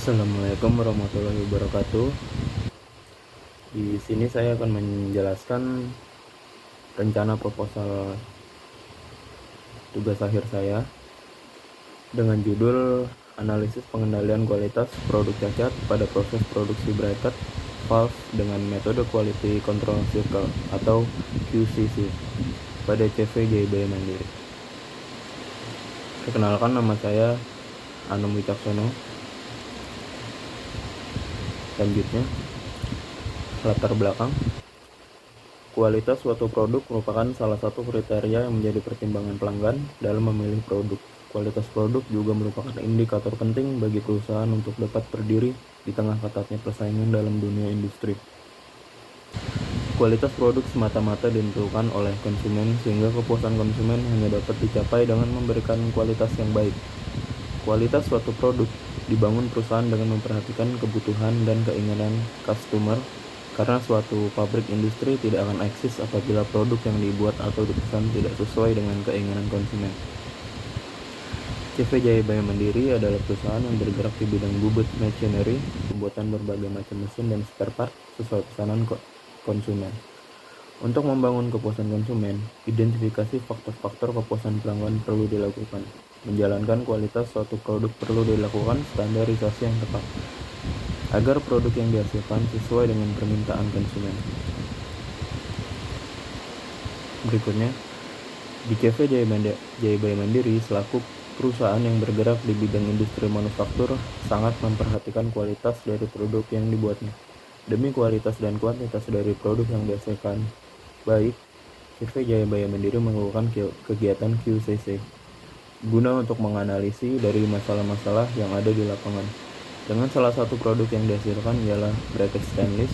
Assalamualaikum warahmatullahi wabarakatuh. Di sini saya akan menjelaskan rencana proposal tugas akhir saya dengan judul Analisis Pengendalian Kualitas Produk Cacat pada Proses Produksi Bracket Valve dengan Metode Quality Control Circle atau QCC pada CV JIBAY Mandiri. Perkenalkan, nama saya Anum Wicaksono. Selanjutnya, latar belakang. Kualitas suatu produk merupakan salah satu kriteria yang menjadi pertimbangan pelanggan dalam memilih produk. Kualitas produk juga merupakan indikator penting bagi perusahaan untuk dapat berdiri di tengah ketatnya persaingan dalam dunia industri. Kualitas produk semata-mata ditentukan oleh konsumen, sehingga kepuasan konsumen hanya dapat dicapai dengan memberikan kualitas yang baik. Kualitas suatu produk dibangun perusahaan dengan memperhatikan kebutuhan dan keinginan customer, karena suatu pabrik industri tidak akan eksis apabila produk yang dibuat atau dipesan tidak sesuai dengan keinginan konsumen. CV JIBAY Mandiri adalah perusahaan yang bergerak di bidang bubut machinery, pembuatan berbagai macam mesin dan spare part sesuai pesanan konsumen. Untuk membangun kepuasan konsumen, identifikasi faktor-faktor kepuasan pelanggan perlu dilakukan. Menjalankan kualitas suatu produk perlu dilakukan standarisasi yang tepat, agar produk yang dihasilkan sesuai dengan permintaan konsumen. Berikutnya, di CV JIBAY Mandiri selaku perusahaan yang bergerak di bidang industri manufaktur sangat memperhatikan kualitas dari produk yang dibuatnya. Demi kualitas dan kuantitas dari produk yang dihasilkan baik, CV JIBAY Mandiri melakukan kegiatan QCC guna untuk menganalisis dari masalah-masalah yang ada di lapangan. Dengan salah satu produk yang dihasilkan ialah bracket stainless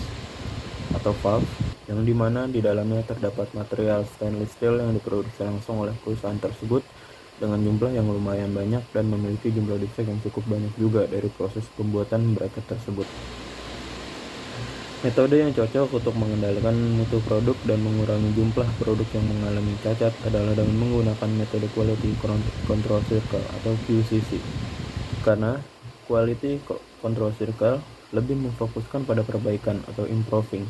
atau valve, yang dimana di dalamnya terdapat material stainless steel yang diproduksi langsung oleh perusahaan tersebut dengan jumlah yang lumayan banyak dan memiliki jumlah defek yang cukup banyak juga dari proses pembuatan bracket tersebut. Metode yang cocok untuk mengendalikan mutu produk dan mengurangi jumlah produk yang mengalami cacat adalah dengan menggunakan metode Quality Control Circle atau QCC. Karena Quality Control Circle lebih memfokuskan pada perbaikan atau improving,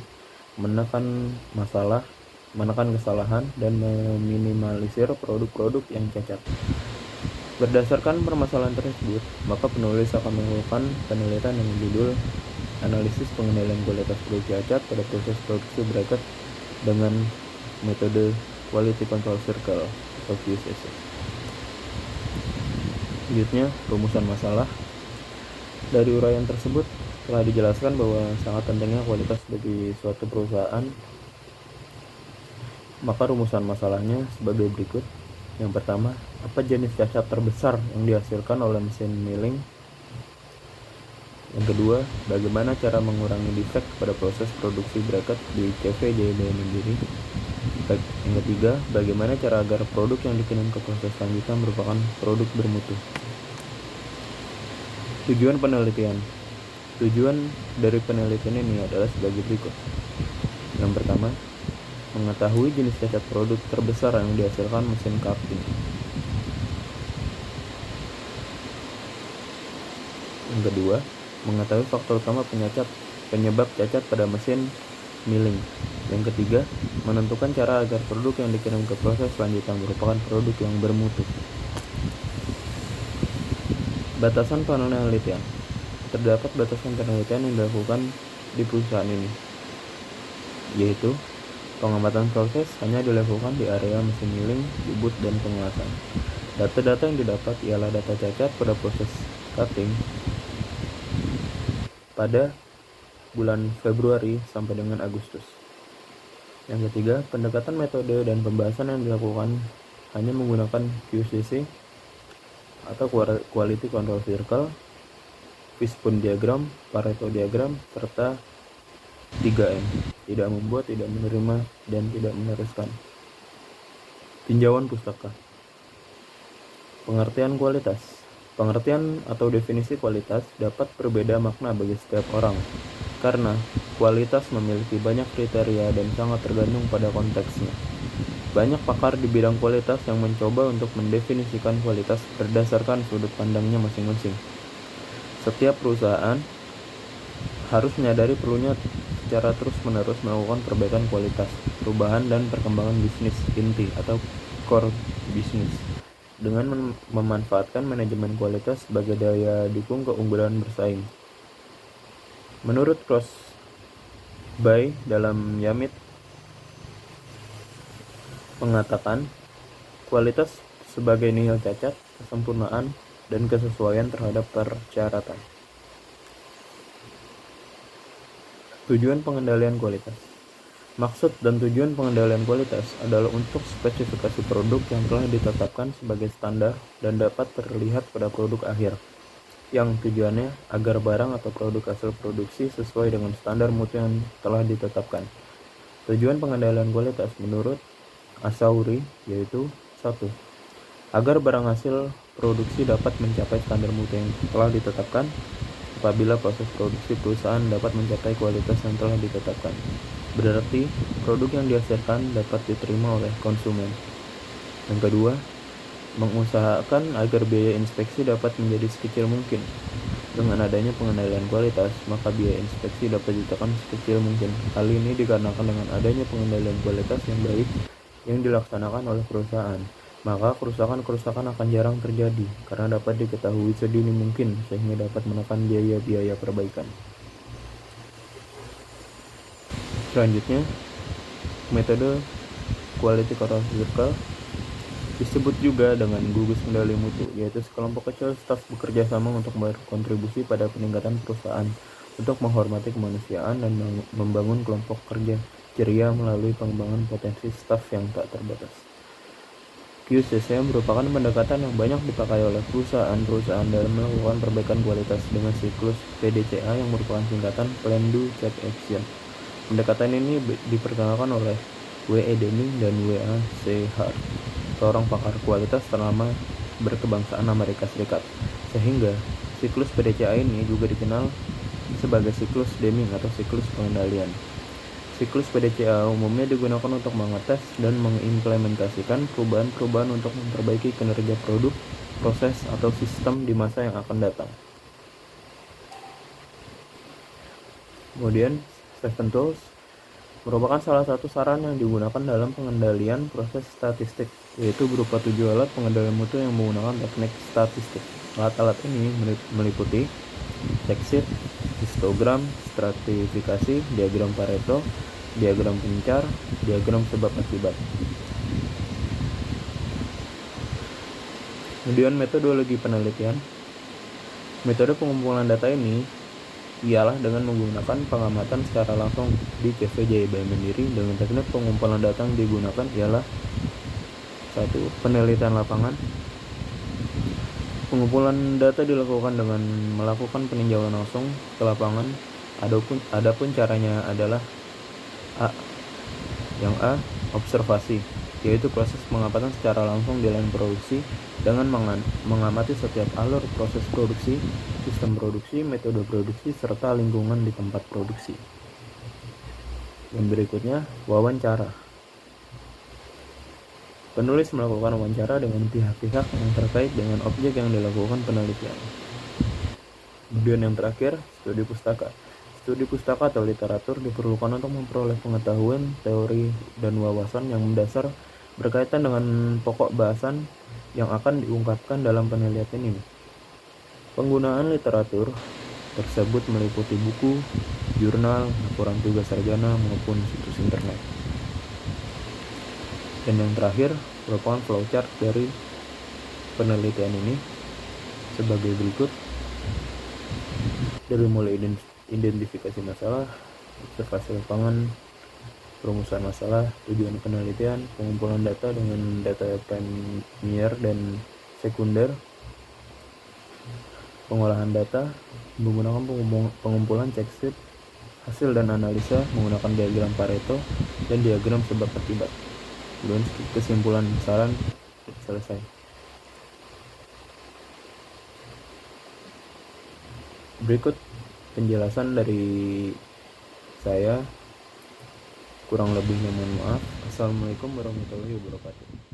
menekan kesalahan, dan meminimalisir produk-produk yang cacat. Berdasarkan permasalahan tersebut, maka penulis akan melakukan penelitian dengan judul Analisis Pengendalian Kualitas Produk Cacat pada Proses Produksi Bracket dengan Metode Quality Control Circle atau QCC. Selanjutnya, rumusan masalah. Dari uraian tersebut telah dijelaskan bahwa sangat pentingnya kualitas bagi suatu perusahaan. Maka rumusan masalahnya sebagai berikut. Yang pertama, apa jenis cacat terbesar yang dihasilkan oleh mesin milling? Yang kedua, bagaimana cara mengurangi defek pada proses produksi bracket di CV JIBAY Mandiri? Yang ketiga, bagaimana cara agar produk yang dikirim ke proses selanjutnya merupakan produk bermutu? Tujuan penelitian. Tujuan dari penelitian ini adalah sebagai berikut. Yang pertama, mengetahui jenis cacat produk terbesar yang dihasilkan mesin cutting. Yang kedua, mengetahui faktor utama penyebab cacat pada mesin milling. Yang ketiga, menentukan cara agar produk yang dikirim ke proses selanjutnya merupakan produk yang bermutu. Batasan penelitian. Terdapat batasan penelitian yang dilakukan di perusahaan ini, yaitu pengamatan proses hanya dilakukan di area mesin milling, bubut, dan pengelasan. Data-data yang didapat ialah data cacat pada proses cutting pada bulan Februari sampai dengan Agustus. Yang ketiga, pendekatan metode dan pembahasan yang dilakukan hanya menggunakan QCC atau Quality Control Circle, Fishbone Diagram, Pareto Diagram, serta 3M. Tidak membuat, tidak menerima, dan tidak meneruskan. Tinjauan pustaka. Pengertian kualitas. Pengertian atau definisi kualitas dapat berbeda makna bagi setiap orang, karena kualitas memiliki banyak kriteria dan sangat tergantung pada konteksnya. Banyak pakar di bidang kualitas yang mencoba untuk mendefinisikan kualitas berdasarkan sudut pandangnya masing-masing. Setiap perusahaan harus menyadari perlunya secara terus-menerus melakukan perbaikan kualitas, perubahan dan perkembangan bisnis inti atau core bisnis dengan memanfaatkan manajemen kualitas sebagai daya dukung keunggulan bersaing. Menurut Crosby dalam Yamit mengatakan, kualitas sebagai nihil cacat, kesempurnaan, dan kesesuaian terhadap persyaratan. Tujuan pengendalian kualitas. Maksud dan tujuan pengendalian kualitas adalah untuk spesifikasi produk yang telah ditetapkan sebagai standar dan dapat terlihat pada produk akhir, yang tujuannya agar barang atau produk hasil produksi sesuai dengan standar mutu yang telah ditetapkan. Tujuan pengendalian kualitas menurut Asauri yaitu 1. Agar barang hasil produksi dapat mencapai standar mutu yang telah ditetapkan apabila proses produksi perusahaan dapat mencapai kualitas yang telah ditetapkan. Berarti produk yang dihasilkan dapat diterima oleh konsumen. Yang kedua, mengusahakan agar biaya inspeksi dapat menjadi sekecil mungkin. Dengan adanya pengendalian kualitas, maka biaya inspeksi dapat ditekan sekecil mungkin. Hal ini dikarenakan dengan adanya pengendalian kualitas yang baik yang dilaksanakan oleh perusahaan, maka kerusakan-kerusakan akan jarang terjadi karena dapat diketahui sedini mungkin sehingga dapat menekan biaya-biaya perbaikan. Selanjutnya, metode Quality Control Circle disebut juga dengan gugus kendali mutu, yaitu sekelompok kecil staf bekerja sama untuk berkontribusi pada peningkatan perusahaan untuk menghormati kemanusiaan dan membangun kelompok kerja ceria melalui pengembangan potensi staf yang tak terbatas. QCC merupakan pendekatan yang banyak dipakai oleh perusahaan-perusahaan dalam melakukan perbaikan kualitas dengan siklus PDCA yang merupakan singkatan Plan Do Check Action. Pendekatan ini diperkenalkan oleh W.E. Deming dan W.A. C. Hart, seorang pakar kualitas ternama berkebangsaan Amerika Serikat, sehingga siklus PDCA ini juga dikenal sebagai siklus Deming atau siklus pengendalian. Siklus PDCA umumnya digunakan untuk mengetes dan mengimplementasikan perubahan-perubahan untuk memperbaiki kinerja produk, proses, atau sistem di masa yang akan datang. Kemudian, Seven Tools merupakan salah satu saran yang digunakan dalam pengendalian proses statistik, yaitu berupa 7 alat pengendalian mutu yang menggunakan teknik statistik. Alat-alat ini meliputi check-sheet, histogram, stratifikasi, diagram Pareto, diagram pencar, diagram sebab akibat. Kemudian metodologi penelitian. Metode pengumpulan data ini ialah dengan menggunakan pengamatan secara langsung di CV JIB Mandiri. Dengan teknik pengumpulan data yang digunakan ialah 1. Penelitian lapangan. Pengumpulan data dilakukan dengan melakukan peninjauan langsung ke lapangan. Adapun caranya adalah Yang A. Observasi, yaitu proses pengamatan secara langsung di lain produksi dengan mengamati setiap alur proses produksi, sistem produksi, metode produksi, serta lingkungan di tempat produksi. Yang berikutnya, wawancara. Penulis melakukan wawancara dengan pihak-pihak yang terkait dengan objek yang dilakukan penelitian. Kemudian yang terakhir, studi pustaka. Studi pustaka atau literatur diperlukan untuk memperoleh pengetahuan, teori, dan wawasan yang mendasar berkaitan dengan pokok bahasan yang akan diungkapkan dalam penelitian ini. Penggunaan literatur tersebut meliputi buku, jurnal, laporan tugas sarjana, maupun situs internet. Dan yang terakhir merupakan flowchart dari penelitian ini sebagai berikut. Dari mulai identifikasi masalah, observasi lapangan, perumusan masalah, tujuan penelitian, pengumpulan data dengan data primer dan sekunder, pengolahan data menggunakan pengumpulan check-sheet, hasil dan analisa menggunakan diagram Pareto dan diagram sebab akibat. Kemudian kesimpulan saran selesai. Berikut penjelasan dari saya. Kurang lebihnya mohon maaf. Assalamualaikum warahmatullahi wabarakatuh.